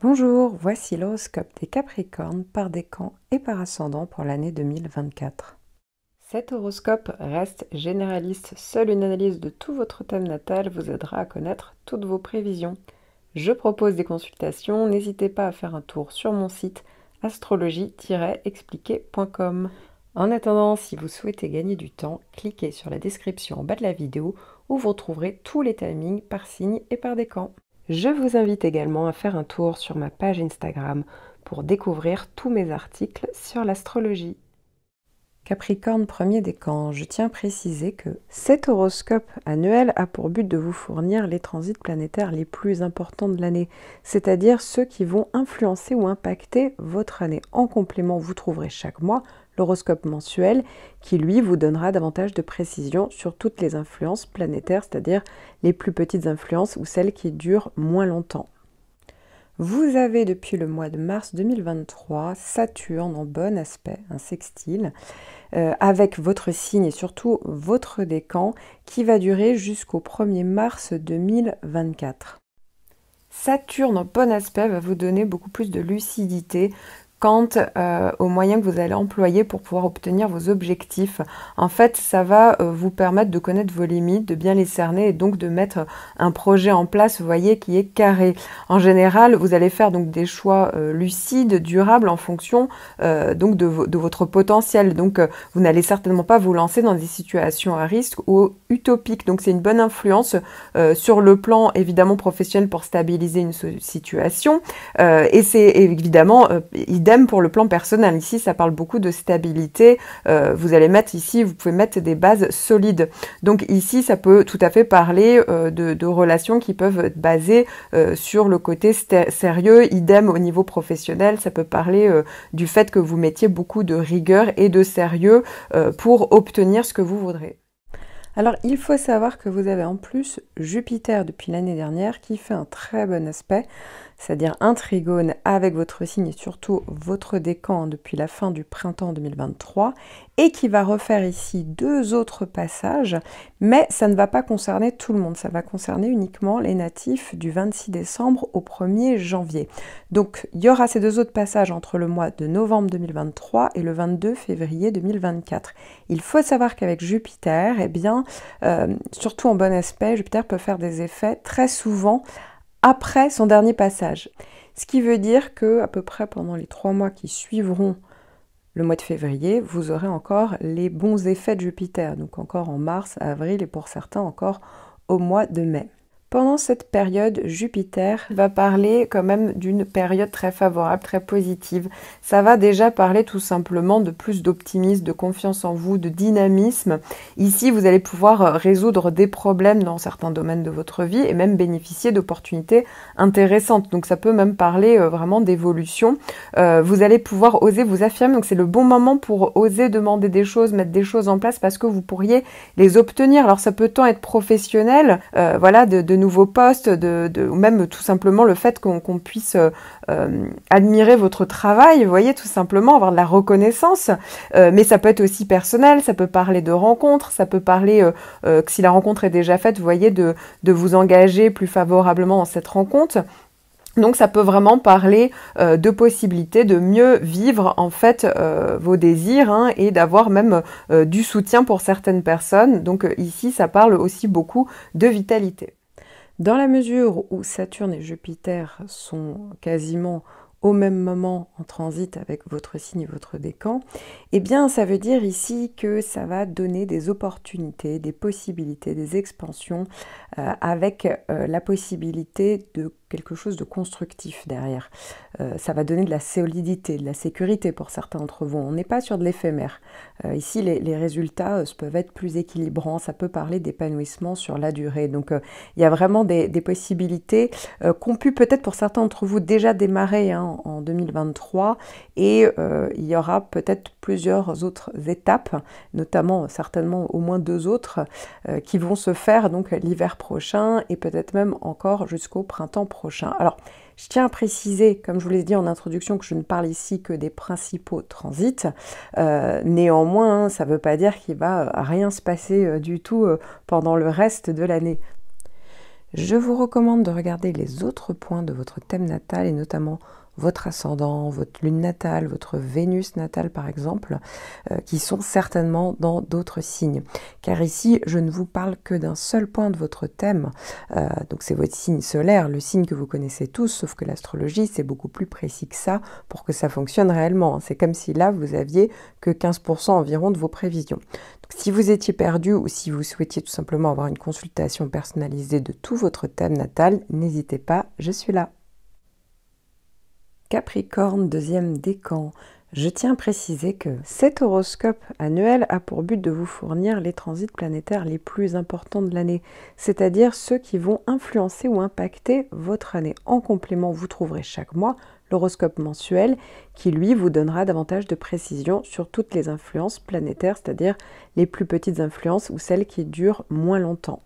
Bonjour, voici l'horoscope des Capricornes par décan et par ascendant pour l'année 2024. Cet horoscope reste généraliste, seule une analyse de tout votre thème natal vous aidera à connaître toutes vos prévisions. Je propose des consultations, n'hésitez pas à faire un tour sur mon site astrologie-expliqué.com. En attendant, si vous souhaitez gagner du temps, cliquez sur la description en bas de la vidéo où vous retrouverez tous les timings par signe et par décan. Je vous invite également à faire un tour sur ma page Instagram pour découvrir tous mes articles sur l'astrologie. Capricorne premier décan, je tiens à préciser que cet horoscope annuel a pour but de vous fournir les transits planétaires les plus importants de l'année, c'est-à-dire ceux qui vont influencer ou impacter votre année. En complément, vous trouverez chaque mois l'horoscope mensuel qui, lui, vous donnera davantage de précision sur toutes les influences planétaires, c'est-à-dire les plus petites influences ou celles qui durent moins longtemps. Vous avez depuis le mois de mars 2023 Saturne en bon aspect, un sextile, avec votre signe et surtout votre décan qui va durer jusqu'au 1er mars 2024. Saturne en bon aspect va vous donner beaucoup plus de lucidité quant aux moyens que vous allez employer pour pouvoir obtenir vos objectifs. En fait, ça va vous permettre de connaître vos limites, de bien les cerner et donc de mettre un projet en place, vous voyez, qui est carré. En général, vous allez faire donc des choix lucides, durables en fonction donc de votre potentiel. Donc, vous n'allez certainement pas vous lancer dans des situations à risque ou utopiques. Donc, c'est une bonne influence sur le plan évidemment professionnel pour stabiliser une situation. Et c'est évidemment idem pour le plan personnel. Ici, ça parle beaucoup de stabilité. Vous allez mettre ici, vous pouvez mettre des bases solides. Donc ici, ça peut tout à fait parler de relations qui peuvent être basées sur le côté sérieux. Idem au niveau professionnel, ça peut parler du fait que vous mettiez beaucoup de rigueur et de sérieux pour obtenir ce que vous voudrez. Alors, il faut savoir que vous avez en plus Jupiter depuis l'année dernière qui fait un très bon aspect, c'est-à-dire un trigone avec votre signe et surtout votre décan depuis la fin du printemps 2023 et qui va refaire ici deux autres passages, mais ça ne va pas concerner tout le monde, ça va concerner uniquement les natifs du 26 décembre au 1er janvier. Donc, il y aura ces deux autres passages entre le mois de novembre 2023 et le 22 février 2024. Il faut savoir qu'avec Jupiter, eh bien, surtout en bon aspect, Jupiter peut faire des effets très souvent après son dernier passage. Ce qui veut dire que à peu près pendant les 3 mois qui suivront le mois de février, vous aurez encore les bons effets de Jupiter, donc encore en mars, avril et pour certains encore au mois de mai. Pendant cette période, Jupiter va parler quand même d'une période très favorable, très positive. Ça va déjà parler tout simplement de plus d'optimisme, de confiance en vous, de dynamisme. Ici, vous allez pouvoir résoudre des problèmes dans certains domaines de votre vie et même bénéficier d'opportunités intéressantes. Donc ça peut même parler vraiment d'évolution. Vous allez pouvoir oser vous affirmer. Donc c'est le bon moment pour oser demander des choses, mettre des choses en place parce que vous pourriez les obtenir. Alors ça peut tant être professionnel, voilà, de nouveaux postes, ou même tout simplement le fait qu'on puisse admirer votre travail, vous voyez, tout simplement, avoir de la reconnaissance, mais ça peut être aussi personnel, ça peut parler de rencontres, ça peut parler que si la rencontre est déjà faite, vous voyez, de vous engager plus favorablement dans cette rencontre. Donc ça peut vraiment parler de possibilités de mieux vivre en fait vos désirs hein, et d'avoir même du soutien pour certaines personnes. Donc ici ça parle aussi beaucoup de vitalité. Dans la mesure où Saturne et Jupiter sont quasiment au même moment en transit avec votre signe et votre décan, eh bien ça veut dire ici que ça va donner des opportunités, des possibilités, des expansions avec la possibilité de quelque chose de constructif derrière. Ça va donner de la solidité, de la sécurité pour certains d'entre vous. On n'est pas sur de l'éphémère. Ici, les résultats peuvent être plus équilibrants. Ça peut parler d'épanouissement sur la durée. Donc, il y a vraiment des possibilités qu'ont pu peut-être pour certains d'entre vous déjà démarrer hein, en 2023. Et il y aura peut-être plusieurs autres étapes, notamment certainement au moins 2 autres, qui vont se faire donc l'hiver prochain et peut-être même encore jusqu'au printemps prochain. Alors, je tiens à préciser, comme je vous l'ai dit en introduction, que je ne parle ici que des principaux transits. Néanmoins, ça ne veut pas dire qu'il va rien se passer du tout pendant le reste de l'année. Je vous recommande de regarder les autres points de votre thème natal et notamment votre ascendant, votre lune natale, votre Vénus natale par exemple, qui sont certainement dans d'autres signes. Car ici, je ne vous parle que d'un seul point de votre thème, donc c'est votre signe solaire, le signe que vous connaissez tous, sauf que l'astrologie c'est beaucoup plus précis que ça pour que ça fonctionne réellement. C'est comme si là vous aviez que 15% environ de vos prévisions. Donc, si vous étiez perdu ou si vous souhaitiez tout simplement avoir une consultation personnalisée de tout votre thème natal, n'hésitez pas, je suis là. Capricorne, deuxième décan. Je tiens à préciser que cet horoscope annuel a pour but de vous fournir les transits planétaires les plus importants de l'année, c'est-à-dire ceux qui vont influencer ou impacter votre année. En complément, vous trouverez chaque mois l'horoscope mensuel qui, lui, vous donnera davantage de précision sur toutes les influences planétaires, c'est-à-dire les plus petites influences ou celles qui durent moins longtemps.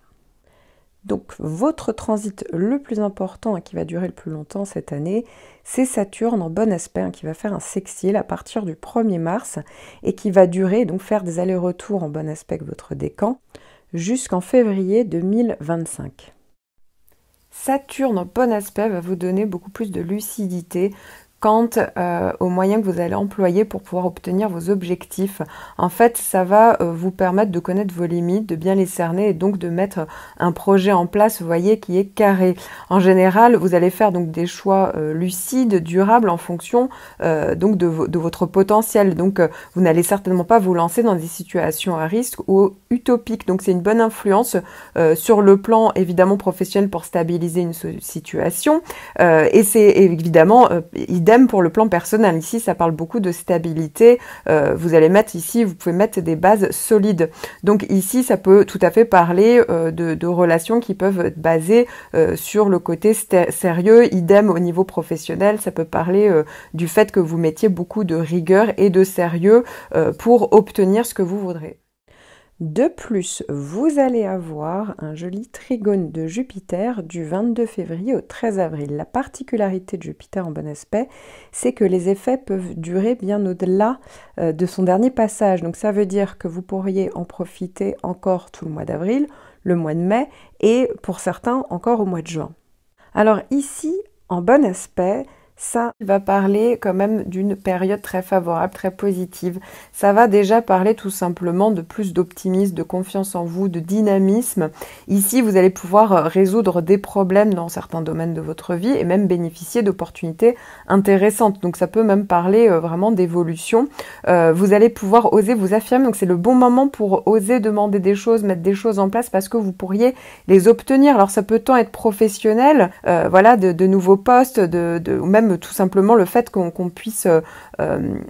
Donc votre transit le plus important et qui va durer le plus longtemps cette année, c'est Saturne en bon aspect, qui va faire un sextile à partir du 1er mars et qui va durer, donc faire des allers-retours en bon aspect avec votre décan, jusqu'en février 2025. Saturne en bon aspect va vous donner beaucoup plus de lucidité quant aux moyens que vous allez employer pour pouvoir obtenir vos objectifs. En fait, ça va vous permettre de connaître vos limites, de bien les cerner et donc de mettre un projet en place, vous voyez, qui est carré. En général, vous allez faire donc des choix lucides, durables en fonction donc de votre potentiel. Donc, vous n'allez certainement pas vous lancer dans des situations à risque ou utopiques. Donc, c'est une bonne influence sur le plan évidemment professionnel pour stabiliser une situation et c'est évidemment idem pour le plan personnel. Ici, ça parle beaucoup de stabilité. Vous allez mettre ici, vous pouvez mettre des bases solides. Donc ici, ça peut tout à fait parler de relations qui peuvent être basées sur le côté sérieux. Idem au niveau professionnel, ça peut parler du fait que vous mettiez beaucoup de rigueur et de sérieux pour obtenir ce que vous voudrez. De plus, vous allez avoir un joli trigone de Jupiter du 22 février au 13 avril. La particularité de Jupiter en bon aspect, c'est que les effets peuvent durer bien au-delà de son dernier passage. Donc ça veut dire que vous pourriez en profiter encore tout le mois d'avril, le mois de mai et pour certains encore au mois de juin. Alors ici, en bon aspect, ça va parler quand même d'une période très favorable, très positive. Ça va déjà parler tout simplement de plus d'optimisme, de confiance en vous, de dynamisme. Ici, vous allez pouvoir résoudre des problèmes dans certains domaines de votre vie et même bénéficier d'opportunités intéressantes. Donc ça peut même parler vraiment d'évolution. Vous allez pouvoir oser vous affirmer. Donc c'est le bon moment pour oser demander des choses, mettre des choses en place parce que vous pourriez les obtenir. Alors ça peut tant être professionnel, voilà, de nouveaux postes, ou même tout simplement le fait qu'on puisse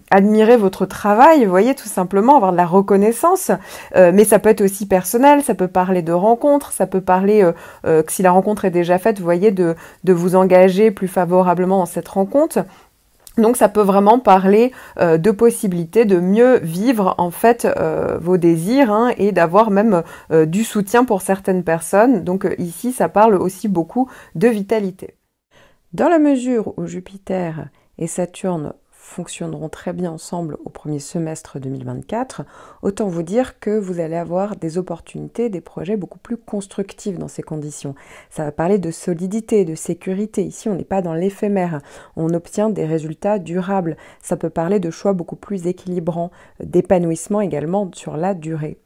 admirer votre travail, vous voyez, tout simplement avoir de la reconnaissance, mais ça peut être aussi personnel, ça peut parler de rencontres, ça peut parler que si la rencontre est déjà faite, vous voyez, de vous engager plus favorablement dans cette rencontre. Donc ça peut vraiment parler de possibilités de mieux vivre en fait vos désirs et d'avoir même du soutien pour certaines personnes. Donc ici ça parle aussi beaucoup de vitalité. Dans la mesure où Jupiter et Saturne fonctionneront très bien ensemble au premier semestre 2024, autant vous dire que vous allez avoir des opportunités, des projets beaucoup plus constructifs dans ces conditions. Ça va parler de solidité, de sécurité. Ici, on n'est pas dans l'éphémère. On obtient des résultats durables. Ça peut parler de choix beaucoup plus équilibrants, d'épanouissement également sur la durée.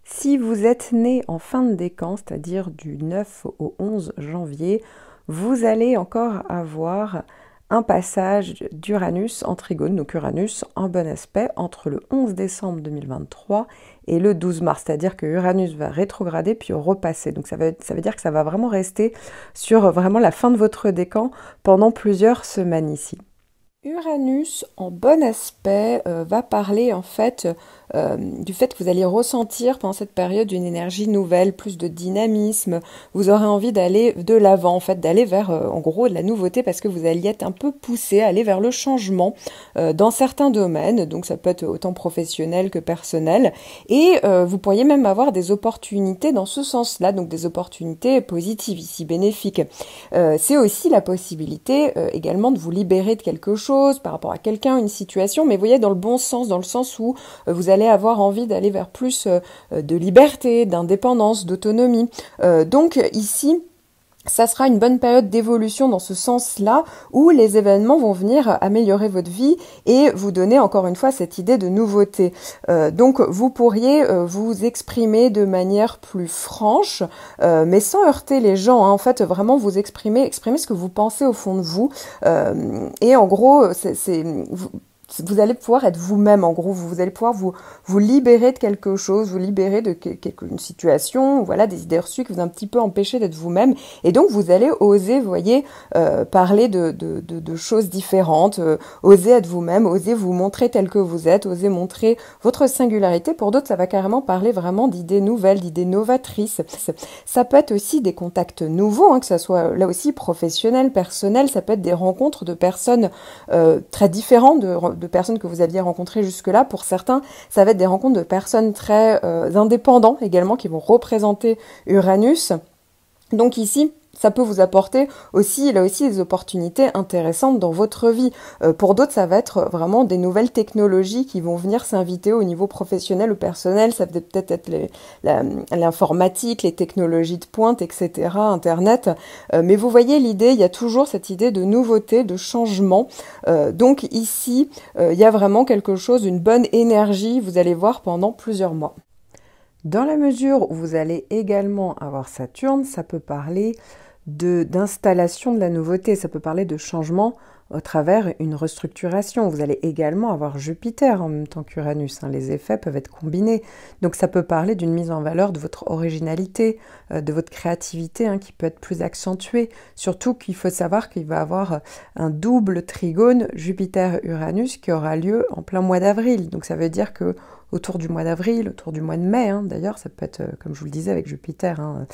Si vous êtes né en fin de décan, c'est-à-dire du 9 au 11 janvier, vous allez encore avoir un passage d'Uranus en trigone, donc Uranus en bon aspect, entre le 11 décembre 2023 et le 12 mars, c'est-à-dire que Uranus va rétrograder puis repasser. Donc ça veut dire que ça va vraiment rester sur vraiment la fin de votre décan pendant plusieurs semaines ici. Uranus en bon aspect va parler en fait du fait que vous allez ressentir pendant cette période une énergie nouvelle, plus de dynamisme, vous aurez envie d'aller de l'avant, en fait, d'aller vers en gros de la nouveauté parce que vous alliez être un peu poussé à aller vers le changement dans certains domaines, donc ça peut être autant professionnel que personnel, et vous pourriez même avoir des opportunités dans ce sens-là, donc des opportunités positives ici, bénéfiques. C'est aussi la possibilité également de vous libérer de quelque chose par rapport à quelqu'un, une situation, mais vous voyez dans le bon sens, dans le sens où vous allez avoir envie d'aller vers plus de liberté, d'indépendance, d'autonomie. Donc ici, ça sera une bonne période d'évolution dans ce sens-là, où les événements vont venir améliorer votre vie et vous donner encore une fois cette idée de nouveauté. Donc vous pourriez vous exprimer de manière plus franche, mais sans heurter les gens, hein. En fait, vraiment vous exprimer ce que vous pensez au fond de vous. Et en gros, vous allez pouvoir être vous-même, en gros, vous allez pouvoir vous libérer de quelque chose, vous libérer de une situation, voilà, des idées reçues qui vous ont un petit peu empêché d'être vous-même, et donc vous allez oser, vous voyez, parler de choses différentes, oser être vous-même, oser vous montrer tel que vous êtes, oser montrer votre singularité. Pour d'autres, ça va carrément parler vraiment d'idées nouvelles, d'idées novatrices. Ça peut être aussi des contacts nouveaux, hein, que ça soit là aussi professionnel, personnel, ça peut être des rencontres de personnes très différentes, de personnes que vous aviez rencontrées jusque-là. Pour certains, ça va être des rencontres de personnes très indépendantes également, qui vont représenter Uranus. Donc ici, ça peut vous apporter aussi, là aussi, des opportunités intéressantes dans votre vie. Pour d'autres, ça va être vraiment des nouvelles technologies qui vont venir s'inviter au niveau professionnel ou personnel. Ça peut peut-être être l'informatique, les technologies de pointe, etc., Internet. Mais vous voyez l'idée, il y a toujours cette idée de nouveauté, de changement. Donc ici, il y a vraiment quelque chose, une bonne énergie, vous allez voir, pendant plusieurs mois. Dans la mesure où vous allez également avoir Saturne, ça peut parler d'installation de la nouveauté, ça peut parler de changement au travers une restructuration. Vous allez également avoir Jupiter en même temps qu'Uranus, hein. Les effets peuvent être combinés. Donc ça peut parler d'une mise en valeur de votre originalité, de votre créativité, hein, qui peut être plus accentuée. Surtout qu'il faut savoir qu'il va y avoir un double trigone Jupiter-Uranus qui aura lieu en plein mois d'avril. Donc ça veut dire que autour du mois d'avril, autour du mois de mai, hein, d'ailleurs, ça peut être, comme je vous le disais, avec Jupiter, hein,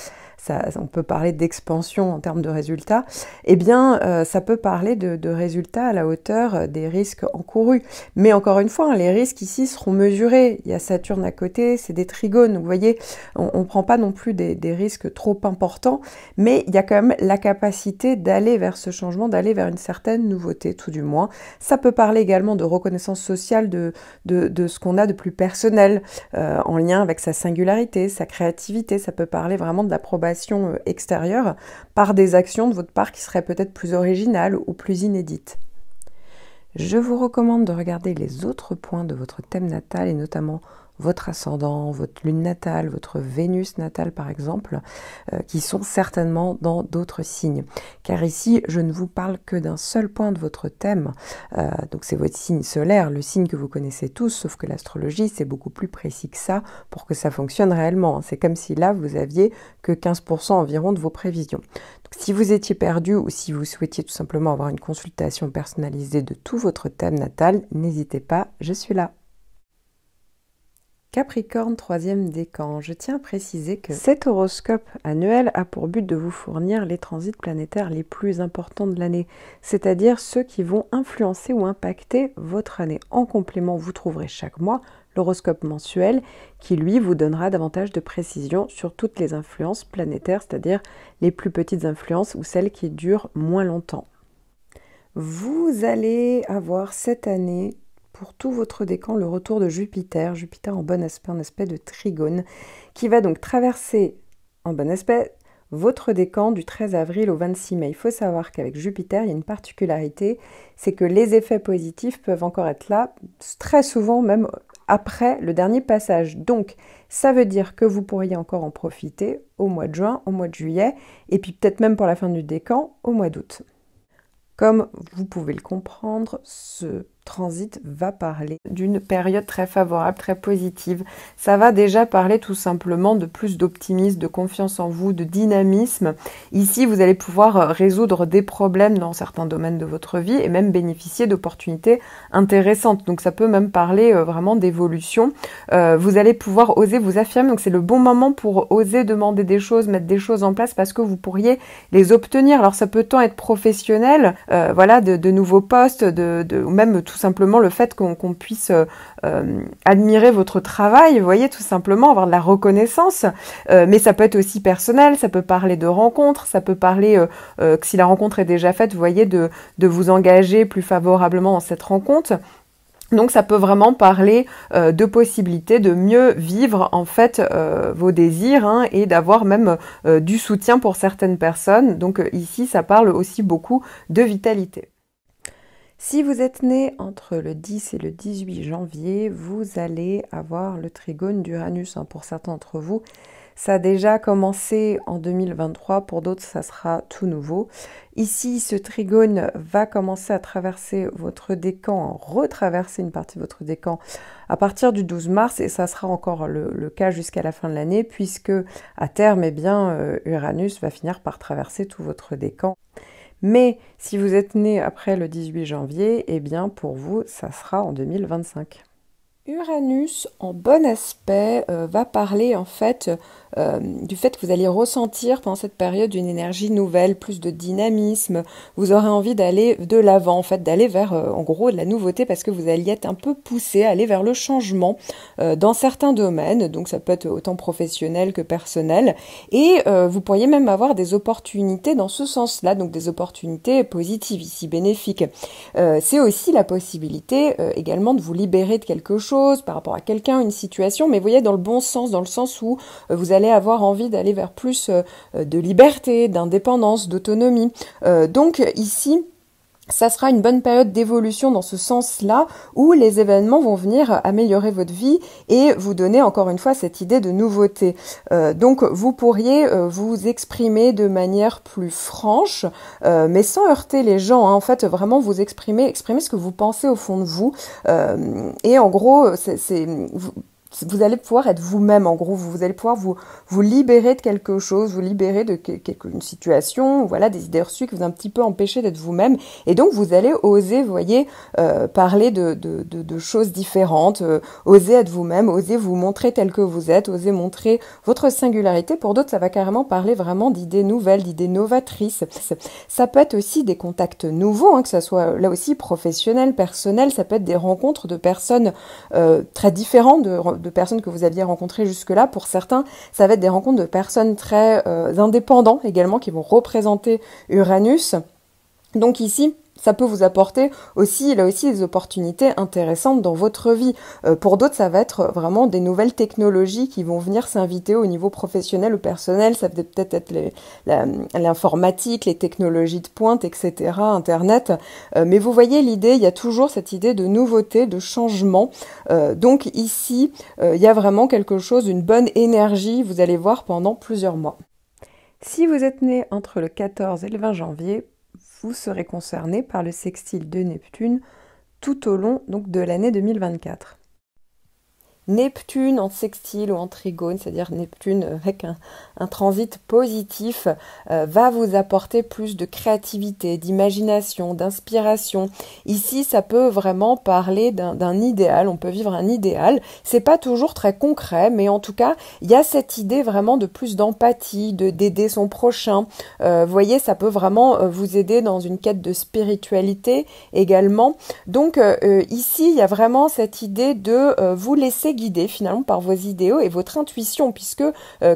on peut parler d'expansion en termes de résultats, eh bien, ça peut parler de résultats à la hauteur des risques encourus. Mais encore une fois, hein, les risques ici seront mesurés. Il y a Saturne à côté, c'est des trigones. Vous voyez, on ne prend pas non plus des risques trop importants, mais il y a quand même la capacité d'aller vers ce changement, d'aller vers une certaine nouveauté, tout du moins. Ça peut parler également de reconnaissance sociale, de ce qu'on a de plus personnel, en lien avec sa singularité, sa créativité. Ça peut parler vraiment de l'approbation extérieure par des actions de votre part qui seraient peut-être plus originales ou plus inédites. Je vous recommande de regarder les autres points de votre thème natal et notamment votre ascendant, votre lune natale, votre Vénus natale par exemple, qui sont certainement dans d'autres signes. Car ici, je ne vous parle que d'un seul point de votre thème, donc c'est votre signe solaire, le signe que vous connaissez tous, sauf que l'astrologie, c'est beaucoup plus précis que ça pour que ça fonctionne réellement. C'est comme si là, vous aviez que 15% environ de vos prévisions. Donc, si vous étiez perdu ou si vous souhaitiez tout simplement avoir une consultation personnalisée de tout votre thème natal, n'hésitez pas, je suis là. Capricorne, troisième décan. Je tiens à préciser que cet horoscope annuel a pour but de vous fournir les transits planétaires les plus importants de l'année, c'est-à-dire ceux qui vont influencer ou impacter votre année. En complément, vous trouverez chaque mois l'horoscope mensuel qui, lui, vous donnera davantage de précision sur toutes les influences planétaires, c'est-à-dire les plus petites influences ou celles qui durent moins longtemps. Vous allez avoir cette année, pour tout votre décan, le retour de Jupiter, Jupiter en bon aspect, en aspect de trigone, qui va donc traverser en bon aspect votre décan du 13 avril au 26 mai. Il faut savoir qu'avec Jupiter, il y a une particularité, c'est que les effets positifs peuvent encore être là, très souvent même après le dernier passage. Donc, ça veut dire que vous pourriez encore en profiter au mois de juin, au mois de juillet, et puis peut-être même pour la fin du décan, au mois d'août. Comme vous pouvez le comprendre, ce transit va parler d'une période très favorable, très positive. Ça va déjà parler tout simplement de plus d'optimisme, de confiance en vous, de dynamisme. Ici, vous allez pouvoir résoudre des problèmes dans certains domaines de votre vie et même bénéficier d'opportunités intéressantes. Donc ça peut même parler vraiment d'évolution. Vous allez pouvoir oser vous affirmer. Donc c'est le bon moment pour oser demander des choses, mettre des choses en place parce que vous pourriez les obtenir. Alors ça peut tant être professionnel, voilà, de nouveaux postes, ou même tout simplement le fait qu'on puisse admirer votre travail, vous voyez, tout simplement avoir de la reconnaissance, mais ça peut être aussi personnel, ça peut parler de rencontres, ça peut parler que si la rencontre est déjà faite, vous voyez, de vous engager plus favorablement dans cette rencontre. Donc ça peut vraiment parler de possibilités de mieux vivre en fait vos désirs hein, et d'avoir même du soutien pour certaines personnes. Donc ici ça parle aussi beaucoup de vitalité. Si vous êtes né entre le 10 et le 18 janvier, vous allez avoir le trigone d'Uranus. Hein, pour certains d'entre vous, ça a déjà commencé en 2023, pour d'autres ça sera tout nouveau. Ici, ce trigone va commencer à traverser votre décan, retraverser une partie de votre décan à partir du 12 mars et ça sera encore le cas jusqu'à la fin de l'année puisque à terme, eh bien, Uranus va finir par traverser tout votre décan. Mais si vous êtes né après le 18 janvier, eh bien pour vous, ça sera en 2025. Uranus, en bon aspect, va parler en fait du fait que vous allez ressentir pendant cette période une énergie nouvelle, plus de dynamisme. Vous aurez envie d'aller de l'avant, en fait, d'aller vers, en gros, de la nouveauté parce que vous alliez être un peu poussé, aller vers le changement dans certains domaines. Donc ça peut être autant professionnel que personnel. Et vous pourriez même avoir des opportunités dans ce sens-là, donc des opportunités positives ici, bénéfiques. C'est aussi la possibilité également de vous libérer de quelque chose par rapport à quelqu'un, une situation, mais vous voyez dans le bon sens, dans le sens où vous allez avoir envie d'aller vers plus de liberté, d'indépendance, d'autonomie. Donc ici, ça sera une bonne période d'évolution dans ce sens-là, où les événements vont venir améliorer votre vie et vous donner encore une fois cette idée de nouveauté. Donc vous pourriez vous exprimer de manière plus franche, mais sans heurter les gens. Hein. En fait, vraiment vous exprimer ce que vous pensez au fond de vous. Et en gros, vous allez pouvoir être vous-même, en gros, vous allez pouvoir vous libérer de quelque chose, vous libérer de une situation, voilà, des idées reçues qui vous ont un petit peu empêché d'être vous-même, et donc vous allez oser, vous voyez, parler de choses différentes, oser être vous-même, oser vous montrer tel que vous êtes, oser montrer votre singularité. Pour d'autres, ça va carrément parler vraiment d'idées nouvelles, d'idées novatrices. Ça peut être aussi des contacts nouveaux, hein, que ça soit là aussi professionnel, personnel, ça peut être des rencontres de personnes très différentes, de personnes que vous aviez rencontrées jusque-là. Pour certains, ça va être des rencontres de personnes très indépendantes également qui vont représenter Uranus. Donc ici, ça peut vous apporter aussi, là aussi, des opportunités intéressantes dans votre vie. Pour d'autres, ça va être vraiment des nouvelles technologies qui vont venir s'inviter au niveau professionnel ou personnel. Ça peut peut-être être l'informatique, les technologies de pointe, etc., Internet. Mais vous voyez l'idée, il y a toujours cette idée de nouveauté, de changement. Donc ici, il y a vraiment quelque chose, une bonne énergie, vous allez voir, pendant plusieurs mois. Si vous êtes né entre le 14 et le 20 janvier, vous serez concerné par le sextile de Neptune tout au long donc, de l'année 2024. Neptune en sextile ou en trigone, c'est-à-dire Neptune avec un transit positif, va vous apporter plus de créativité, d'imagination, d'inspiration. Ici, ça peut vraiment parler d'un idéal, on peut vivre un idéal. C'est pas toujours très concret, mais en tout cas, il y a cette idée vraiment de plus d'empathie, d'aider son prochain. Vous voyez, ça peut vraiment vous aider dans une quête de spiritualité également. Donc ici, il y a vraiment cette idée de vous laisser guider finalement par vos idéaux et votre intuition, puisque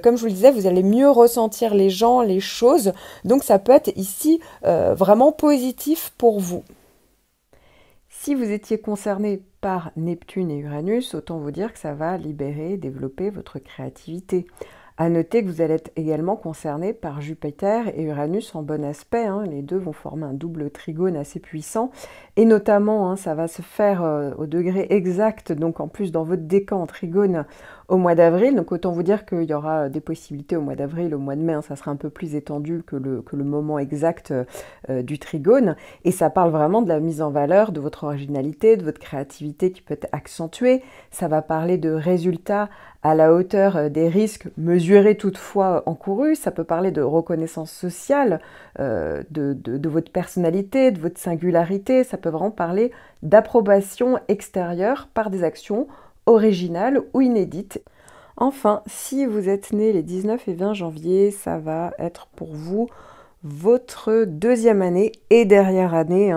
comme je vous le disais, vous allez mieux ressentir les gens, les choses, donc ça peut être ici vraiment positif pour vous. Si vous étiez concerné par Neptune et Uranus, autant vous dire que ça va libérer, développer votre créativité. À noter que vous allez être également concerné par Jupiter et Uranus en bon aspect. Hein. Les deux vont former un double trigone assez puissant. Et notamment, ça va se faire au degré exact, donc en plus dans votre décan en trigone au mois d'avril. Donc autant vous dire qu'il y aura des possibilités au mois d'avril, au mois de mai. Ça sera un peu plus étendu que le moment exact du trigone. Et ça parle vraiment de la mise en valeur de votre originalité, de votre créativité qui peut être accentuée. Ça va parler de résultats à la hauteur des risques mesurés toutefois encourus. Ça peut parler de reconnaissance sociale, de votre personnalité, de votre singularité. Ça peut vraiment parler d'approbation extérieure par des actions originales ou inédites. Enfin, si vous êtes né les 19 et 20 janvier, ça va être pour vous votre deuxième année et dernière année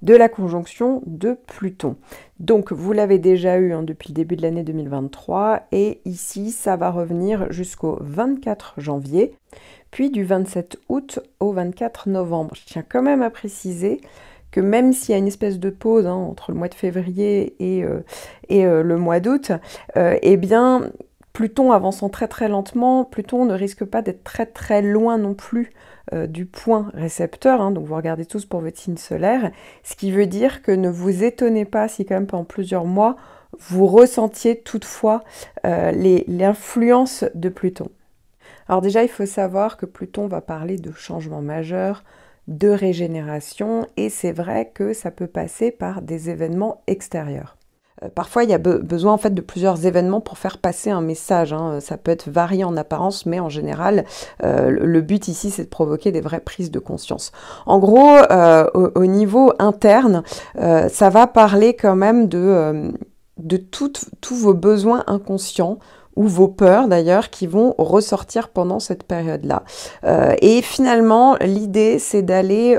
de la conjonction de Pluton. Donc vous l'avez déjà eu depuis le début de l'année 2023 et ici ça va revenir jusqu'au 24 janvier, puis du 27 août au 24 novembre. Je tiens quand même à préciser que même s'il y a une espèce de pause hein, entre le mois de février et le mois d'août, eh bien, Pluton avançant très très lentement, Pluton ne risque pas d'être très très loin non plus du point récepteur, hein, donc vous regardez tous pour votre signe solaire, ce qui veut dire que ne vous étonnez pas si quand même pendant plusieurs mois, vous ressentiez toutefois l'influence de Pluton. Alors déjà, il faut savoir que Pluton va parler de changements majeurs, de régénération, et c'est vrai que ça peut passer par des événements extérieurs. Parfois, il y a besoin en fait de plusieurs événements pour faire passer un message. Hein. Ça peut être varié en apparence, mais en général, le but ici, c'est de provoquer des vraies prises de conscience. En gros, au niveau interne, ça va parler quand même de tous vos besoins inconscients, ou vos peurs d'ailleurs, qui vont ressortir pendant cette période-là. Et finalement, l'idée, c'est d'aller...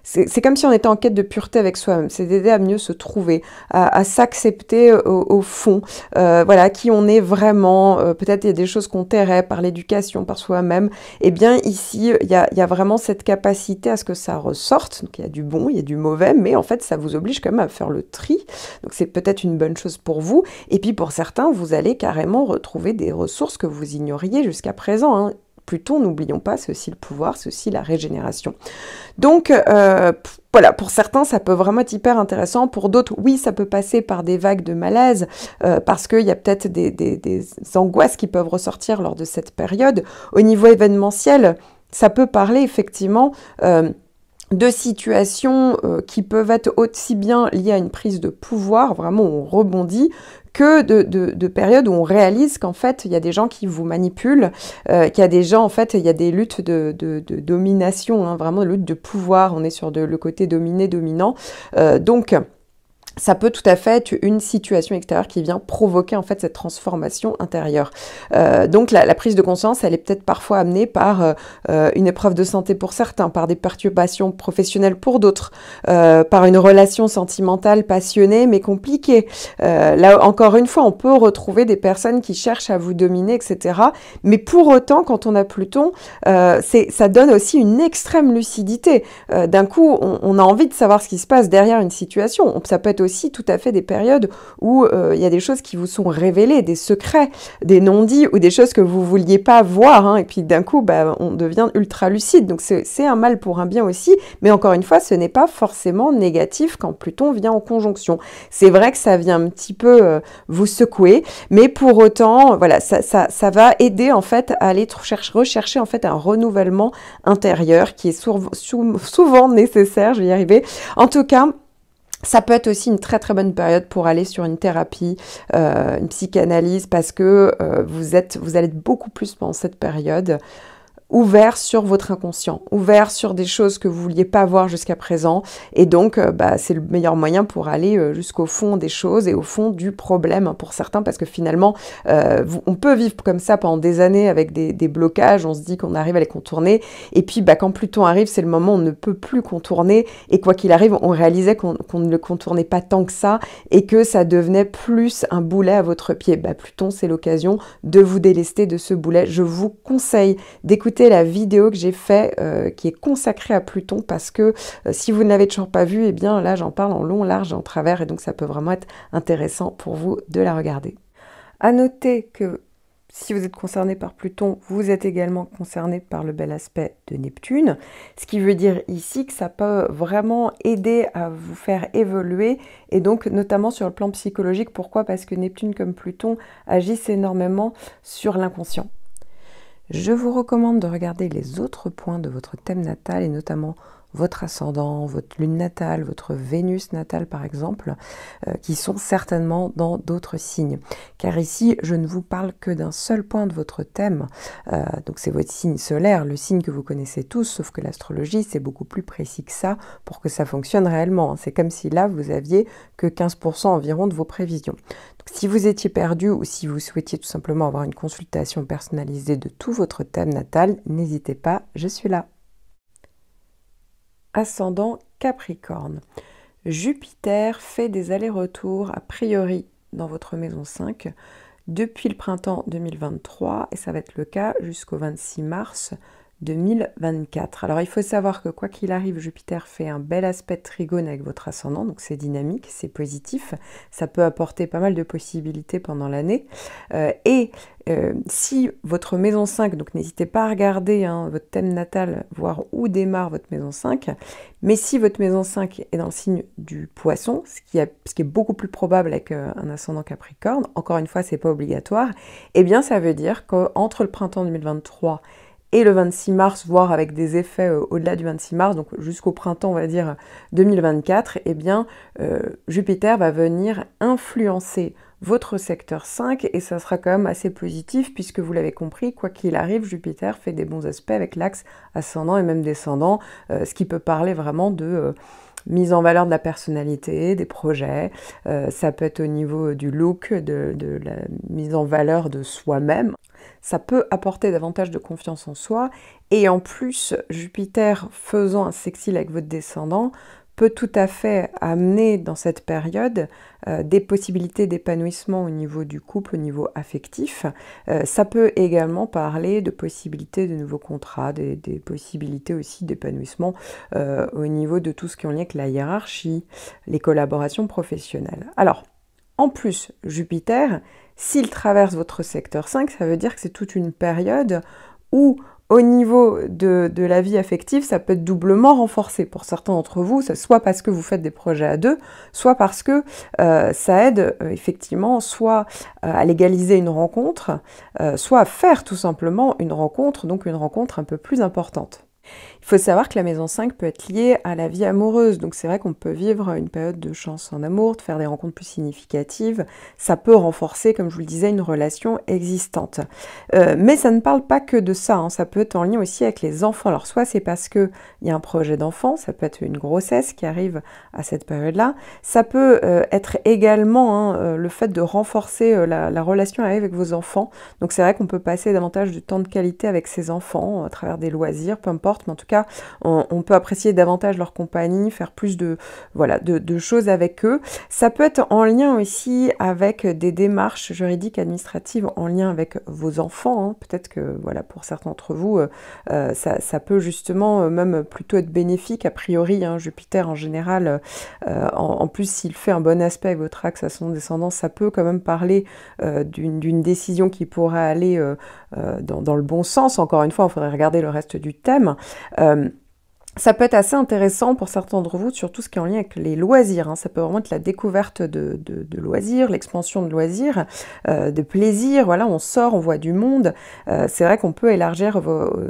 c'est comme si on était en quête de pureté avec soi-même, c'est d'aider à mieux se trouver, à s'accepter au fond, voilà, qui on est vraiment, peut-être il y a des choses qu'on tairait par l'éducation, par soi-même, et bien ici, il y a vraiment cette capacité à ce que ça ressorte, donc il y a du bon, il y a du mauvais, mais en fait, ça vous oblige quand même à faire le tri, donc c'est peut-être une bonne chose pour vous, et puis pour certains, vous allez carrément retrouver des ressources que vous ignoriez jusqu'à présent, hein. Pluton, n'oublions pas, c'est aussi le pouvoir, c'est aussi la régénération. Donc, voilà, pour certains, ça peut vraiment être hyper intéressant. Pour d'autres, oui, ça peut passer par des vagues de malaise, parce qu'il y a peut-être des angoisses qui peuvent ressortir lors de cette période. Au niveau événementiel, ça peut parler effectivement... de situations qui peuvent être aussi bien liées à une prise de pouvoir, vraiment on rebondit, que de périodes où on réalise qu'en fait, il y a des gens qui vous manipulent, qu'il y a des gens, en fait, il y a des luttes de domination, hein, vraiment des luttes de pouvoir, on est sur le côté dominé-dominant. Donc, ça peut tout à fait être une situation extérieure qui vient provoquer en fait cette transformation intérieure. Donc la prise de conscience, elle est peut-être parfois amenée par une épreuve de santé pour certains, par des perturbations professionnelles pour d'autres, par une relation sentimentale passionnée mais compliquée. Là encore une fois, on peut retrouver des personnes qui cherchent à vous dominer, etc. Mais pour autant, quand on a Pluton, ça donne aussi une extrême lucidité. D'un coup, on a envie de savoir ce qui se passe derrière une situation. Ça peut être aussi tout à fait des périodes où il y a des choses qui vous sont révélées, des secrets, des non-dits ou des choses que vous vouliez pas voir, hein, et puis d'un coup on devient ultra lucide, donc c'est un mal pour un bien aussi, mais encore une fois ce n'est pas forcément négatif quand Pluton vient en conjonction. C'est vrai que ça vient un petit peu vous secouer, mais pour autant voilà, ça va aider en fait à aller rechercher en fait un renouvellement intérieur qui est souvent nécessaire, je vais y arriver. En tout cas, ça peut être aussi une très très bonne période pour aller sur une thérapie, une psychanalyse, parce que vous allez être beaucoup plus pendant cette période ouvert sur votre inconscient, ouvert sur des choses que vous vouliez pas voir jusqu'à présent, et donc c'est le meilleur moyen pour aller jusqu'au fond des choses et au fond du problème, hein, pour certains, parce que finalement on peut vivre comme ça pendant des années avec des blocages, on se dit qu'on arrive à les contourner, et puis quand Pluton arrive, c'est le moment où on ne peut plus contourner, et quoi qu'il arrive, on réalisait qu'on ne le contournait pas tant que ça, et que ça devenait plus un boulet à votre pied. Pluton, c'est l'occasion de vous délester de ce boulet. Je vous conseille d'écouter la vidéo que j'ai faite qui est consacrée à Pluton, parce que si vous ne l'avez toujours pas vue, eh bien là j'en parle en long, large et en travers, et donc ça peut vraiment être intéressant pour vous de la regarder. À noter que si vous êtes concerné par Pluton, vous êtes également concerné par le bel aspect de Neptune, ce qui veut dire ici que ça peut vraiment aider à vous faire évoluer, et donc notamment sur le plan psychologique. Pourquoi ? Parce que Neptune comme Pluton agissent énormément sur l'inconscient. Je vous recommande de regarder les autres points de votre thème natal, et notamment votre ascendant, votre lune natale, votre Vénus natale par exemple, qui sont certainement dans d'autres signes. Car ici, je ne vous parle que d'un seul point de votre thème, donc c'est votre signe solaire, le signe que vous connaissez tous, sauf que l'astrologie, c'est beaucoup plus précis que ça pour que ça fonctionne réellement. C'est comme si là, vous aviez que 15% environ de vos prévisions. Donc, si vous étiez perdu, ou si vous souhaitiez tout simplement avoir une consultation personnalisée de tout votre thème natal, n'hésitez pas, je suis là. Ascendant Capricorne. Jupiter fait des allers-retours a priori dans votre maison 5 depuis le printemps 2023, et ça va être le cas jusqu'au 26 mars 2024. Alors il faut savoir que quoi qu'il arrive, Jupiter fait un bel aspect de trigone avec votre ascendant, donc c'est dynamique, c'est positif, ça peut apporter pas mal de possibilités pendant l'année. Si votre maison 5, donc n'hésitez pas à regarder votre thème natal, voir où démarre votre maison 5, mais si votre maison 5 est dans le signe du poisson, ce qui est beaucoup plus probable avec un ascendant Capricorne, encore une fois c'est pas obligatoire, eh bien ça veut dire qu'entre le printemps 2023 et le 26 mars, voire avec des effets au-delà du 26 mars, donc jusqu'au printemps, on va dire 2024, eh bien, Jupiter va venir influencer votre secteur 5 et ça sera quand même assez positif puisque vous l'avez compris, quoi qu'il arrive, Jupiter fait des bons aspects avec l'axe ascendant et même descendant, ce qui peut parler vraiment de mise en valeur de la personnalité, des projets, ça peut être au niveau du look, de la mise en valeur de soi-même. Ça peut apporter davantage de confiance en soi et en plus, Jupiter faisant un sextile avec votre descendant peut tout à fait amener dans cette période des possibilités d'épanouissement au niveau du couple, au niveau affectif. Ça peut également parler de possibilités de nouveaux contrats, des possibilités aussi d'épanouissement au niveau de tout ce qui est en lien avec la hiérarchie, les collaborations professionnelles. Alors, en plus, Jupiter, s'il traverse votre secteur 5, ça veut dire que c'est toute une période où au niveau de la vie affective, ça peut être doublement renforcé pour certains d'entre vous, soit parce que vous faites des projets à deux, soit parce que ça aide effectivement soit à légaliser une rencontre, soit à faire tout simplement une rencontre, donc une rencontre un peu plus importante. Il faut savoir que la maison 5 peut être liée à la vie amoureuse, donc c'est vrai qu'on peut vivre une période de chance en amour, de faire des rencontres plus significatives, ça peut renforcer, comme je vous le disais, une relation existante. Mais ça ne parle pas que de ça, ça peut être en lien aussi avec les enfants. Alors soit c'est parce qu'il y a un projet d'enfant, ça peut être une grossesse qui arrive à cette période-là, ça peut être également le fait de renforcer la relation avec vos enfants, donc c'est vrai qu'on peut passer davantage de temps de qualité avec ses enfants à travers des loisirs, peu importe, mais en tout cas, on peut apprécier davantage leur compagnie, faire plus de choses avec eux. Ça peut être en lien aussi avec des démarches juridiques, administratives, en lien avec vos enfants. Peut-être que pour certains d'entre vous, ça peut justement même plutôt être bénéfique. A priori, Jupiter en général, en plus s'il fait un bon aspect avec votre axe ascendant descendant, ça peut quand même parler d'une décision qui pourrait aller dans le bon sens. Encore une fois, il faudrait regarder le reste du thème. Ça peut être assez intéressant pour certains d'entre vous, surtout ce qui est en lien avec les loisirs. Ça peut vraiment être la découverte de loisirs, l'expansion de loisirs, de plaisir. Voilà, on sort, on voit du monde. C'est vrai qu'on peut élargir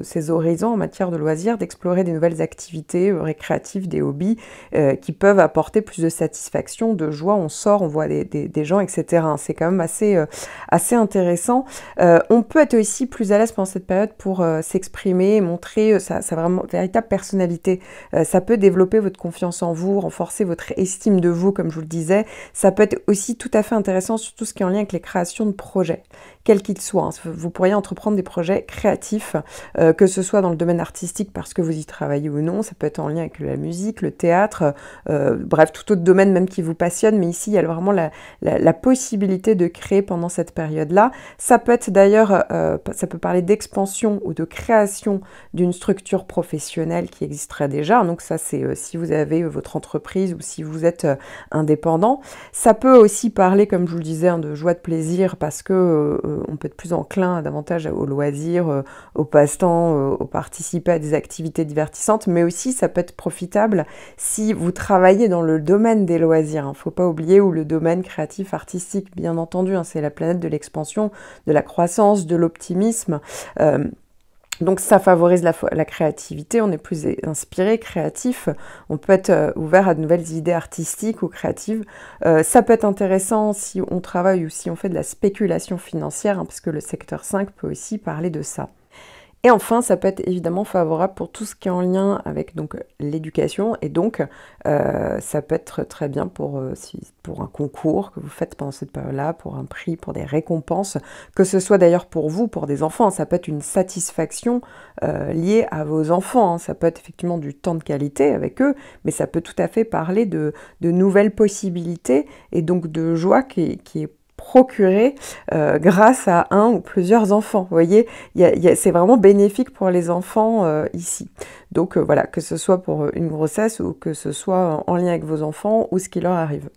ses horizons en matière de loisirs, d'explorer des nouvelles activités récréatives, des hobbies qui peuvent apporter plus de satisfaction, de joie. On sort, on voit des gens, etc. C'est quand même assez intéressant. On peut être aussi plus à l'aise pendant cette période pour s'exprimer, montrer sa vraiment véritable personnalité. Ça peut développer votre confiance en vous, renforcer votre estime de vous, comme je vous le disais. Ça peut être aussi tout à fait intéressant sur tout ce qui est en lien avec les créations de projets, quels qu'ils soient. Vous pourriez entreprendre des projets créatifs, que ce soit dans le domaine artistique parce que vous y travaillez ou non. Ça peut être en lien avec la musique, le théâtre, bref, tout autre domaine même qui vous passionne. Mais ici, il y a vraiment la possibilité de créer pendant cette période-là. Ça peut être d'ailleurs, ça peut parler d'expansion ou de création d'une structure professionnelle qui existerait déjà. Donc ça, c'est si vous avez votre entreprise ou si vous êtes indépendant. Ça peut aussi parler, comme je vous le disais, de joie, de plaisir, parce que on peut être plus enclin davantage aux loisirs, au passe-temps, au participer à des activités divertissantes, mais aussi ça peut être profitable si vous travaillez dans le domaine des loisirs. Il ne faut pas oublier, ou le domaine créatif, artistique, bien entendu, c'est la planète de l'expansion, de la croissance, de l'optimisme. Donc ça favorise la créativité, on est plus inspiré, créatif, on peut être ouvert à de nouvelles idées artistiques ou créatives. Ça peut être intéressant si on travaille ou si on fait de la spéculation financière, parce que le secteur 5 peut aussi parler de ça. Et enfin, ça peut être évidemment favorable pour tout ce qui est en lien avec l'éducation, et donc ça peut être très bien pour un concours que vous faites pendant cette période-là, pour un prix, pour des récompenses, que ce soit d'ailleurs pour vous, pour des enfants. Ça peut être une satisfaction liée à vos enfants. Ça peut être effectivement du temps de qualité avec eux, mais ça peut tout à fait parler de nouvelles possibilités et donc de joie qui est procurer grâce à un ou plusieurs enfants. Vous voyez, c'est vraiment bénéfique pour les enfants ici. Donc voilà, que ce soit pour une grossesse ou que ce soit en lien avec vos enfants ou ce qui leur arrive.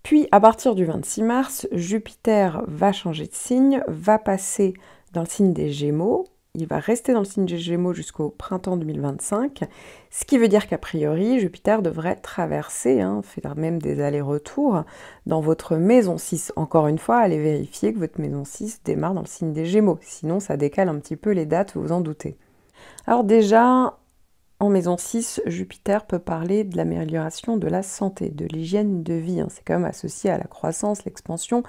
Puis à partir du 26 mars, Jupiter va changer de signe, va passer dans le signe des Gémeaux. Il va rester dans le signe des Gémeaux jusqu'au printemps 2025, ce qui veut dire qu'a priori, Jupiter devrait traverser, faire même des allers-retours dans votre maison 6. Encore une fois, allez vérifier que votre maison 6 démarre dans le signe des Gémeaux, sinon ça décale un petit peu les dates, vous vous en doutez. Alors déjà, en maison 6, Jupiter peut parler de l'amélioration de la santé, de l'hygiène de vie. C'est quand même associé à la croissance, l'expansion.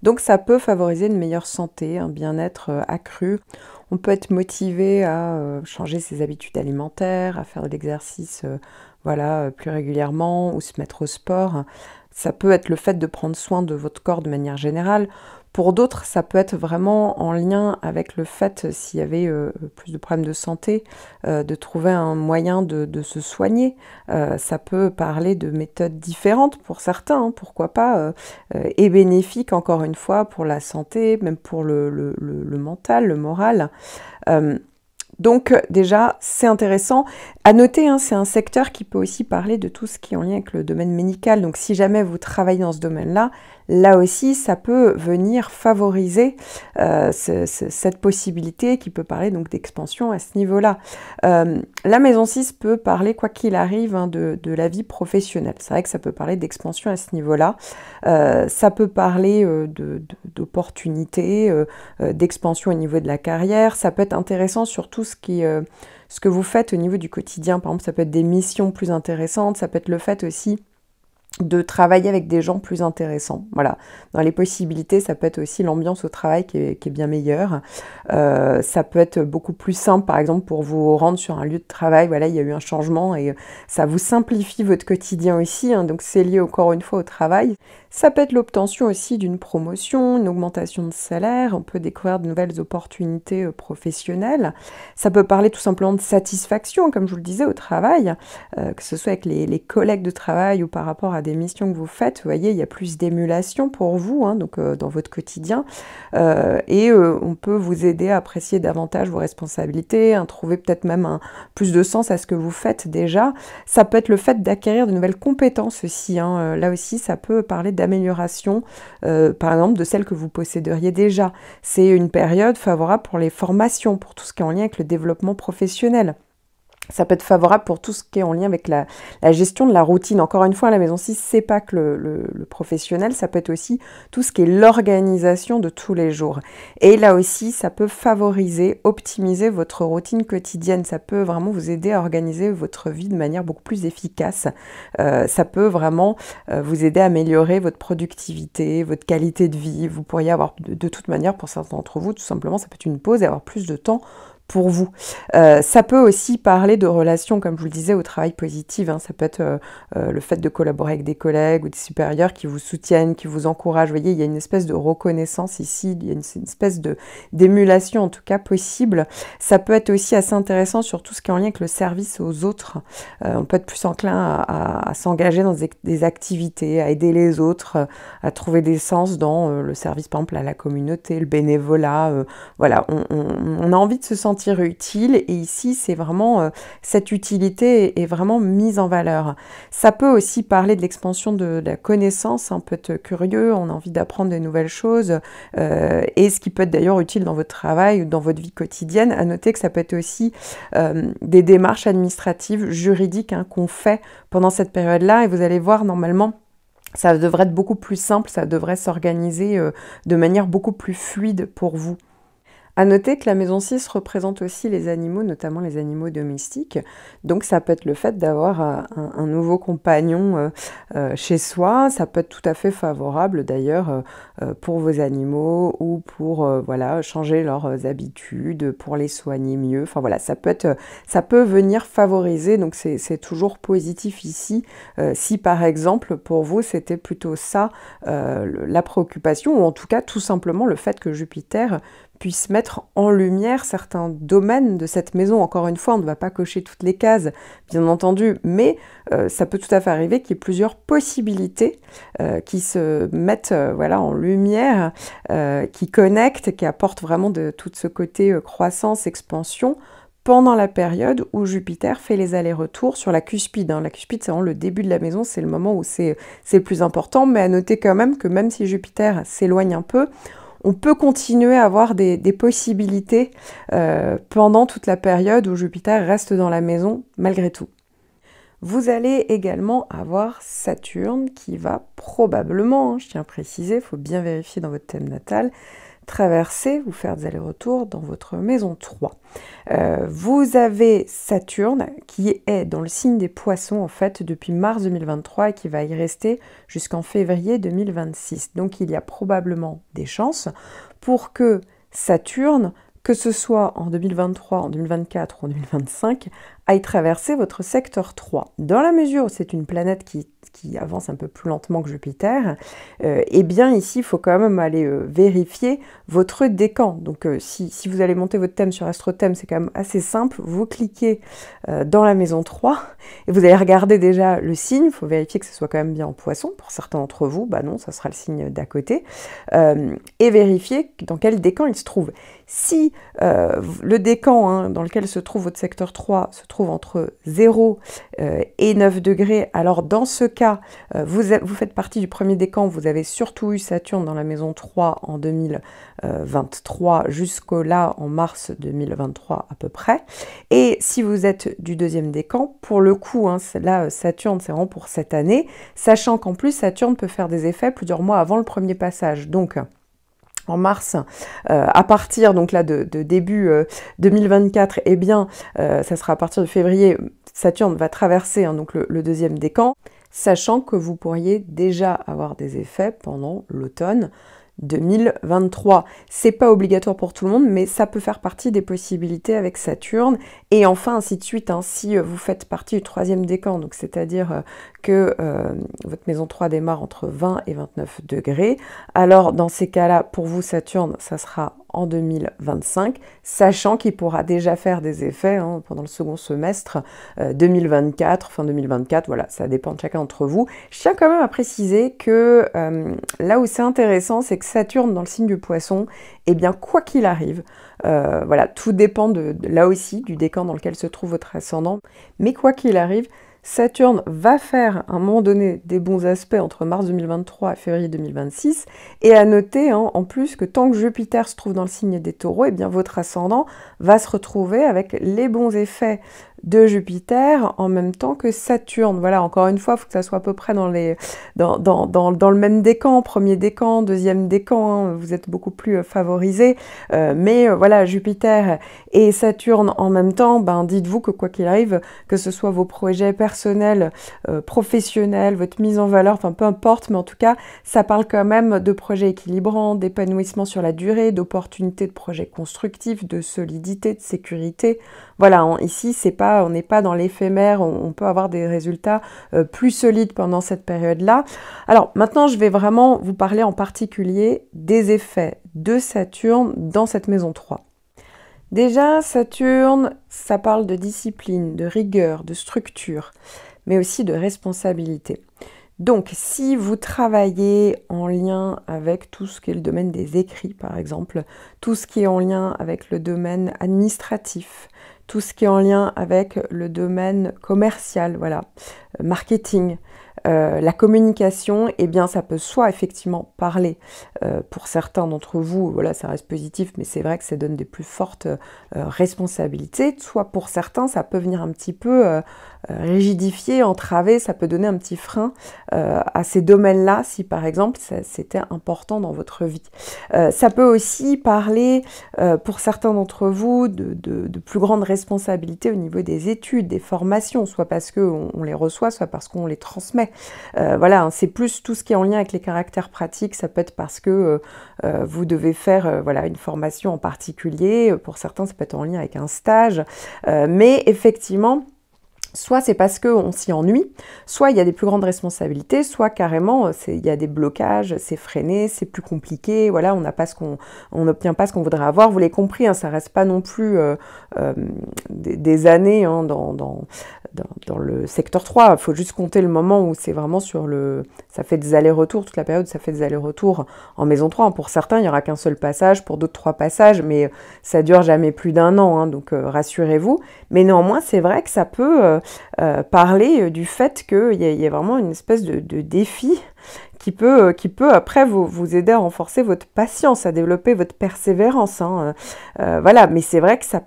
Donc ça peut favoriser une meilleure santé, un bien-être accru. On peut être motivé à changer ses habitudes alimentaires, à faire de l'exercice plus régulièrement ou se mettre au sport. Ça peut être le fait de prendre soin de votre corps de manière générale. Pour d'autres, ça peut être vraiment en lien avec le fait, s'il y avait plus de problèmes de santé, de trouver un moyen de se soigner. Ça peut parler de méthodes différentes pour certains, pourquoi pas, et bénéfiques encore une fois pour la santé, même pour le mental, le moral. Donc déjà, c'est intéressant. À noter, c'est un secteur qui peut aussi parler de tout ce qui est en lien avec le domaine médical. Donc si jamais vous travaillez dans ce domaine-là, là aussi, ça peut venir favoriser cette possibilité qui peut parler donc d'expansion à ce niveau-là. La maison 6 peut parler, quoi qu'il arrive, de la vie professionnelle. C'est vrai que ça peut parler d'expansion à ce niveau-là. Ça peut parler d'opportunités, d'expansion au niveau de la carrière. Ça peut être intéressant sur tout ce que vous faites au niveau du quotidien. Par exemple, ça peut être des missions plus intéressantes, ça peut être le fait aussi de travailler avec des gens plus intéressants. Voilà. Dans les possibilités, ça peut être aussi l'ambiance au travail qui est bien meilleure. Ça peut être beaucoup plus simple, par exemple, pour vous rendre sur un lieu de travail. Voilà, il y a eu un changement et ça vous simplifie votre quotidien aussi. Donc, c'est lié encore une fois au travail. Ça peut être l'obtention aussi d'une promotion, une augmentation de salaire. On peut découvrir de nouvelles opportunités professionnelles. Ça peut parler tout simplement de satisfaction, comme je vous le disais, au travail, que ce soit avec les collègues de travail ou par rapport à des missions que vous faites. Vous voyez, il y a plus d'émulation pour vous, donc dans votre quotidien. Et on peut vous aider à apprécier davantage vos responsabilités, trouver peut-être même plus de sens à ce que vous faites déjà. Ça peut être le fait d'acquérir de nouvelles compétences aussi. Là aussi, ça peut parler d'amélioration, par exemple, de celles que vous posséderiez déjà. C'est une période favorable pour les formations, pour tout ce qui est en lien avec le développement professionnel. Ça peut être favorable pour tout ce qui est en lien avec la gestion de la routine. Encore une fois, la maison 6, c'est pas que le professionnel, ça peut être aussi tout ce qui est l'organisation de tous les jours. Et là aussi, ça peut favoriser, optimiser votre routine quotidienne. Ça peut vraiment vous aider à organiser votre vie de manière beaucoup plus efficace. Ça peut vraiment vous aider à améliorer votre productivité, votre qualité de vie. Vous pourriez avoir, de toute manière, pour certains d'entre vous, tout simplement, ça peut être une pause et avoir plus de temps pour vous. Ça peut aussi parler de relations, comme je vous le disais, au travail positif. Ça peut être le fait de collaborer avec des collègues ou des supérieurs qui vous soutiennent, qui vous encouragent. Vous voyez, il y a une espèce de reconnaissance ici, il y a une espèce d'émulation en tout cas possible. Ça peut être aussi assez intéressant sur tout ce qui est en lien avec le service aux autres. On peut être plus enclin à s'engager dans des activités, à aider les autres, à trouver des sens dans le service, par exemple, à la communauté, le bénévolat. Voilà, on a envie de se sentir utile et ici c'est vraiment cette utilité est vraiment mise en valeur. Ça peut aussi parler de l'expansion de la connaissance, on peut être curieux, on a envie d'apprendre de nouvelles choses et ce qui peut être d'ailleurs utile dans votre travail ou dans votre vie quotidienne. À noter que ça peut être aussi des démarches administratives, juridiques qu'on fait pendant cette période-là et vous allez voir normalement ça devrait être beaucoup plus simple, ça devrait s'organiser de manière beaucoup plus fluide pour vous. À noter que la maison 6 représente aussi les animaux, notamment les animaux domestiques. Donc ça peut être le fait d'avoir un nouveau compagnon chez soi. Ça peut être tout à fait favorable d'ailleurs pour vos animaux ou pour changer leurs habitudes, pour les soigner mieux. Enfin voilà, ça peut venir favoriser. Donc c'est toujours positif ici. Si par exemple pour vous c'était plutôt ça la préoccupation ou en tout cas tout simplement le fait que Jupiter puisse mettre en lumière certains domaines de cette maison. Encore une fois, on ne va pas cocher toutes les cases, bien entendu, mais ça peut tout à fait arriver qu'il y ait plusieurs possibilités qui se mettent voilà, en lumière, qui connectent, qui apportent vraiment de tout ce côté croissance, expansion, pendant la période où Jupiter fait les allers-retours sur la cuspide. La cuspide, c'est vraiment le début de la maison, c'est le moment où c'est le plus important, mais à noter quand même que même si Jupiter s'éloigne un peu, on peut continuer à avoir des possibilités pendant toute la période où Jupiter reste dans la maison, malgré tout. Vous allez également avoir Saturne qui va probablement, je tiens à préciser, il faut bien vérifier dans votre thème natal, traverser, vous faire des allers-retours dans votre maison 3. Vous avez Saturne qui est dans le signe des Poissons en fait depuis mars 2023 et qui va y rester jusqu'en février 2026. Donc il y a probablement des chances pour que Saturne, que ce soit en 2023, en 2024 ou en 2025, aille traverser votre secteur 3. Dans la mesure où c'est une planète qui avance un peu plus lentement que Jupiter, eh bien ici, il faut quand même aller vérifier votre décan. Donc si vous allez monter votre thème sur AstroThème, c'est quand même assez simple. Vous cliquez dans la maison 3 et vous allez regarder déjà le signe. Il faut vérifier que ce soit quand même bien en Poisson. Pour certains d'entre vous, bah non, ça sera le signe d'à côté. Et vérifier dans quel décan il se trouve. Si le décan dans lequel se trouve votre secteur 3 se trouve entre 0 et 9 degrés, alors dans ce cas, vous faites partie du premier décan, vous avez surtout eu Saturne dans la maison 3 en 2023 jusqu'au là en mars 2023 à peu près. Et si vous êtes du deuxième décan, pour le coup, là Saturne c'est vraiment pour cette année, sachant qu'en plus Saturne peut faire des effets plusieurs mois avant le premier passage. Donc en mars, à partir donc là de début 2024, eh bien, ça sera à partir de février, Saturne va traverser donc le deuxième décan, sachant que vous pourriez déjà avoir des effets pendant l'automne 2023. C'est pas obligatoire pour tout le monde, mais ça peut faire partie des possibilités avec Saturne. Et enfin, ainsi de suite, si vous faites partie du troisième décan, donc c'est-à-dire que votre maison 3 démarre entre 20 et 29 degrés, alors dans ces cas-là, pour vous, Saturne, ça sera en 2025, sachant qu'il pourra déjà faire des effets pendant le second semestre 2024, fin 2024, voilà, ça dépend de chacun d'entre vous. Je tiens quand même à préciser que là où c'est intéressant, c'est que Saturne dans le signe du Poisson, eh bien quoi qu'il arrive, voilà, tout dépend là aussi du décan dans lequel se trouve votre ascendant, mais quoi qu'il arrive, Saturne va faire à un moment donné des bons aspects entre mars 2023 et février 2026, et à noter en plus que tant que Jupiter se trouve dans le signe des Taureaux, eh bien votre ascendant va se retrouver avec les bons effets de Jupiter en même temps que Saturne. Voilà, encore une fois, il faut que ça soit à peu près dans le même décan, premier décan, deuxième décan, vous êtes beaucoup plus favorisés, mais voilà, Jupiter et Saturne en même temps, dites-vous que quoi qu'il arrive, que ce soit vos projets personnels, professionnels, votre mise en valeur, enfin peu importe, mais en tout cas, ça parle quand même de projets équilibrants, d'épanouissement sur la durée, d'opportunités de projets constructifs, de solidité, de sécurité. Voilà, ici, on n'est pas dans l'éphémère, on peut avoir des résultats plus solides pendant cette période-là. Alors maintenant, je vais vraiment vous parler en particulier des effets de Saturne dans cette maison 3. Déjà, Saturne, ça parle de discipline, de rigueur, de structure, mais aussi de responsabilité. Donc, si vous travaillez en lien avec tout ce qui est le domaine des écrits, par exemple, tout ce qui est en lien avec le domaine administratif, tout ce qui est en lien avec le domaine commercial, voilà, marketing, la communication, eh bien ça peut soit effectivement parler pour certains d'entre vous, voilà, ça reste positif, mais c'est vrai que ça donne des plus fortes responsabilités, soit pour certains ça peut venir un petit peu rigidifier, entraver, ça peut donner un petit frein à ces domaines-là, si par exemple c'était important dans votre vie. Ça peut aussi parler pour certains d'entre vous de plus grandes responsabilités au niveau des études, des formations, soit parce qu'on les reçoit, soit parce qu'on les transmet. Voilà, c'est plus tout ce qui est en lien avec les caractères pratiques, ça peut être parce que vous devez faire voilà, une formation en particulier, pour certains ça peut être en lien avec un stage, mais effectivement, Soit c'est parce qu'on s'y ennuie, soit il y a des plus grandes responsabilités, soit carrément il y a des blocages, c'est freiné, c'est plus compliqué, voilà, on n'obtient pas ce qu'on voudrait avoir. Vous l'avez compris, hein, ça reste pas non plus des années hein, dans le secteur 3. Il faut juste compter le moment où c'est vraiment ça fait des allers-retours, toute la période, ça fait des allers-retours en maison 3. Pour certains, il n'y aura qu'un seul passage, pour d'autres 3 passages, mais ça dure jamais plus d'1 an, hein, donc rassurez-vous. Mais néanmoins, c'est vrai que ça peut parler du fait qu'il y a vraiment une espèce de défi qui peut après vous aider à renforcer votre patience, à développer votre persévérance. Hein. Voilà, mais c'est vrai que ça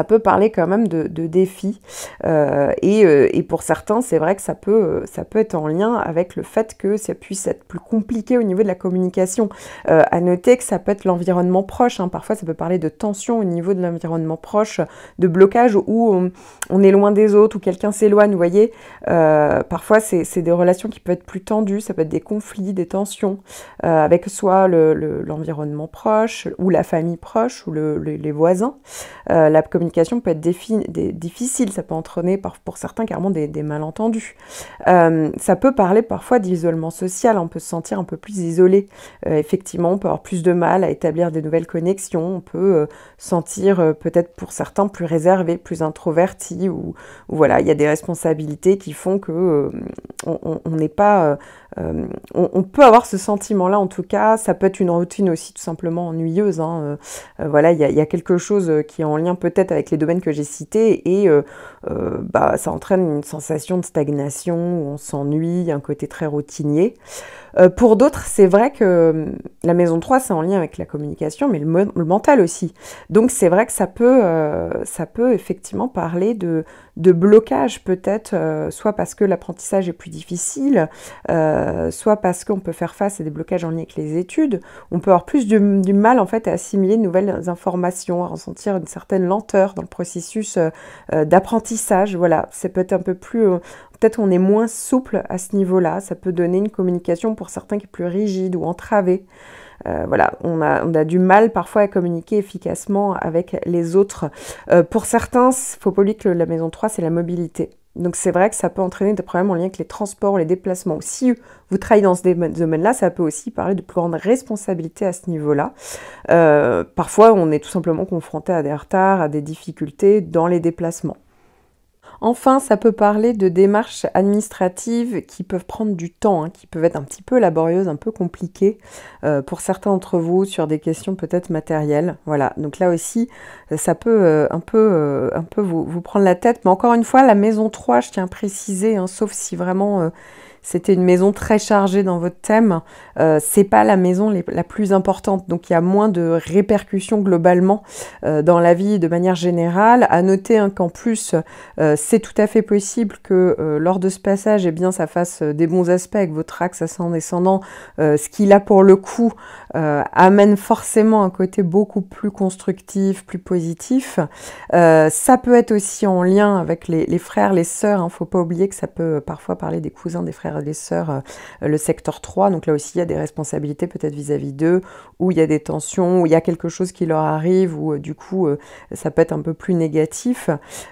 peut parler quand même de défis et pour certains c'est vrai que ça peut être en lien avec le fait que ça puisse être plus compliqué au niveau de la communication. À noter que ça peut être l'environnement proche, hein. Parfois ça peut parler de tension au niveau de l'environnement proche, de blocage où on est loin des autres, où quelqu'un s'éloigne, vous voyez. Parfois c'est des relations qui peuvent être plus tendues, ça peut être des conflits, des tensions avec soit l'environnement proche ou la famille proche ou les voisins. La communication peut être difficile, ça peut entraîner pour certains carrément des malentendus. Ça peut parler parfois d'isolement social, on peut se sentir un peu plus isolé. Effectivement, on peut avoir plus de mal à établir des nouvelles connexions, on peut sentir peut-être pour certains plus réservé, plus introverti, ou voilà, il y a des responsabilités qui font que on n'est pas... on peut avoir ce sentiment-là, en tout cas. Ça peut être une routine aussi tout simplement ennuyeuse. Hein. Voilà, il y a quelque chose qui est en lien peut-être avec les domaines que j'ai cités et ça entraîne une sensation de stagnation, où on s'ennuie, un côté très routinier. Pour d'autres, c'est vrai que la maison 3, c'est en lien avec la communication, mais le mental aussi. Donc c'est vrai que ça peut effectivement parler de blocage peut-être, soit parce que l'apprentissage est plus difficile, soit parce qu'on peut faire face à des blocages en lien avec les études. On peut avoir plus du mal en fait à assimiler de nouvelles informations, à ressentir une certaine lenteur dans le processus d'apprentissage. Voilà, c'est peut-être un peu plus... peut-être on est moins souple à ce niveau-là. Ça peut donner une communication pour certains qui est plus rigide ou entravée. Voilà, on a du mal parfois à communiquer efficacement avec les autres. Pour certains, il ne faut pas oublier que la maison 3, c'est la mobilité. Donc c'est vrai que ça peut entraîner des problèmes en lien avec les transports ou les déplacements. Si vous travaillez dans ce domaine-là, ça peut aussi parler de plus grande responsabilité à ce niveau-là. Parfois, on est tout simplement confronté à des retards, à des difficultés dans les déplacements. Enfin, ça peut parler de démarches administratives qui peuvent prendre du temps, hein, qui peuvent être un petit peu laborieuses, un peu compliquées pour certains d'entre vous sur des questions peut-être matérielles. Voilà, donc là aussi, ça peut un peu vous prendre la tête. Mais encore une fois, la maison 3, je tiens à préciser, hein, sauf si vraiment... c'était une maison très chargée dans votre thème, c'est pas la maison la plus importante, donc il y a moins de répercussions globalement dans la vie de manière générale. À noter hein, qu'en plus, c'est tout à fait possible que lors de ce passage, eh bien, ça fasse des bons aspects avec votre axe ascendant-descendant, ce qui là pour le coup amène forcément un côté beaucoup plus constructif, plus positif. Ça peut être aussi en lien avec les frères, les sœurs, hein, faut pas oublier que ça peut parfois parler des cousins, des frères et des sœurs, le secteur 3, donc là aussi il y a des responsabilités peut-être vis-à-vis d'eux, où il y a des tensions, où il y a quelque chose qui leur arrive, où du coup ça peut être un peu plus négatif.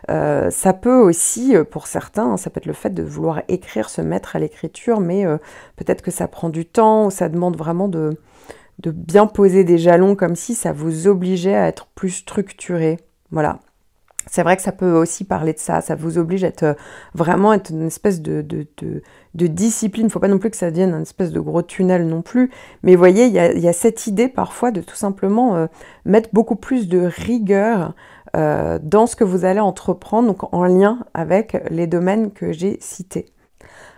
Ça peut aussi, pour certains, ça peut être le fait de vouloir écrire, se mettre à l'écriture, mais peut-être que ça prend du temps, ou ça demande vraiment de bien poser des jalons, comme si ça vous obligeait à être plus structuré. Voilà. C'est vrai que ça peut aussi parler de ça, ça vous oblige à être une espèce de discipline. Il ne faut pas non plus que ça devienne une espèce de gros tunnel non plus. Mais vous voyez, il y a cette idée parfois de tout simplement mettre beaucoup plus de rigueur dans ce que vous allez entreprendre, donc en lien avec les domaines que j'ai cités.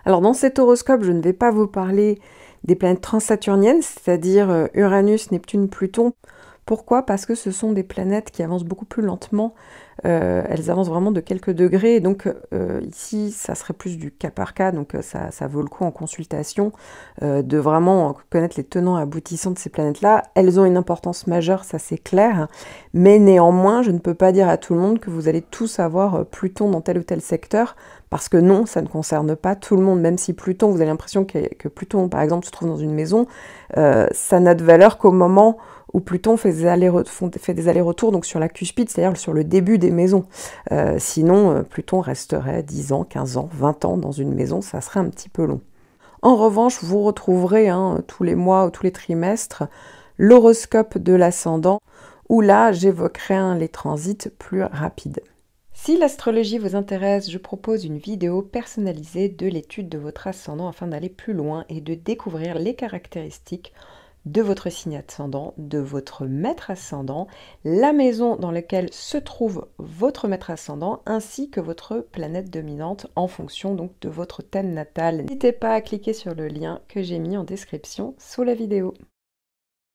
Alors dans cet horoscope, je ne vais pas vous parler des planètes transsaturniennes, c'est-à-dire Uranus, Neptune, Pluton. Pourquoi? Parce que ce sont des planètes qui avancent beaucoup plus lentement. Elles avancent vraiment de quelques degrés. Et donc ici, ça serait plus du cas par cas. Donc ça vaut le coup en consultation de vraiment connaître les tenants et aboutissants de ces planètes-là. Elles ont une importance majeure, ça c'est clair. Mais néanmoins, je ne peux pas dire à tout le monde que vous allez tous avoir Pluton dans tel ou tel secteur. Parce que non, ça ne concerne pas tout le monde, même si Pluton, vous avez l'impression que Pluton, par exemple, se trouve dans une maison, ça n'a de valeur qu'au moment où Pluton fait des allers-retours donc sur la cuspide, c'est-à-dire sur le début des maisons. Sinon, Pluton resterait 10 ans, 15 ans, 20 ans dans une maison, ça serait un petit peu long. En revanche, vous retrouverez tous les mois ou tous les trimestres l'horoscope de l'ascendant, où là, j'évoquerai les transits plus rapides. Si l'astrologie vous intéresse, je propose une vidéo personnalisée de l'étude de votre ascendant afin d'aller plus loin et de découvrir les caractéristiques de votre signe ascendant, de votre maître ascendant, la maison dans laquelle se trouve votre maître ascendant, ainsi que votre planète dominante en fonction donc de votre thème natal. N'hésitez pas à cliquer sur le lien que j'ai mis en description sous la vidéo.